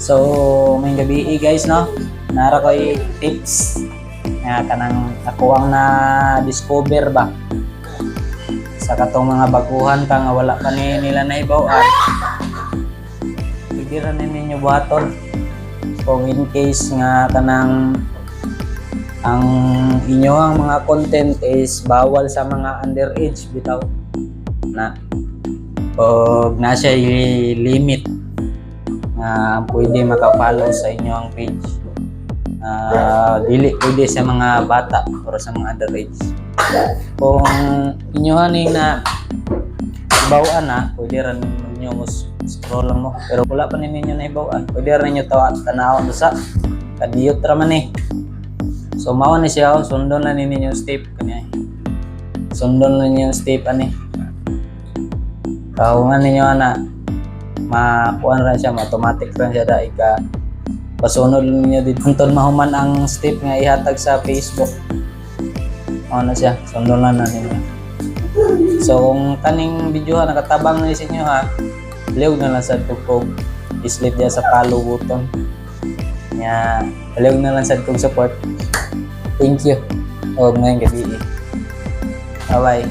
So, may gabi guys, no? Nara ko'y tips nga kanang nakuwang na discover ba sa katong mga baguhan ka nga wala pa ni nila naibaw-an. Pwede ra ninyo buhaton kung in case nga kanang ang inyong mga content is bawal sa mga underage bitaw na o na siya limit nga pwede maka-follow sa inyong page. Dili pwede sa mga bata o sa mga underage. Kung inyohan na ibawaan na, pwede rin ninyo scroll lang mo. Pero wala pa ninyo na ibawaan, pwede rin ninyo tanaw sa kadiyot raman eh. So mao ni siya, sundon na ninyo yung step kanya. Sundon na ninyo yung step ani. Kaungan ninyo na makuan ra siya, automatic ra siya dai ka pasunod ninyo dito mahuman ang step nga ihatag sa Facebook. Ano siya, sundon lang na ninyo. So kung kaning video ha nakatabang na sa inyo ha, liog na lang sa tukog, i-slip dia sa follow button. Nya, liog na lang sa tukog support. Thank you. O ngayon gabi. Bye bye.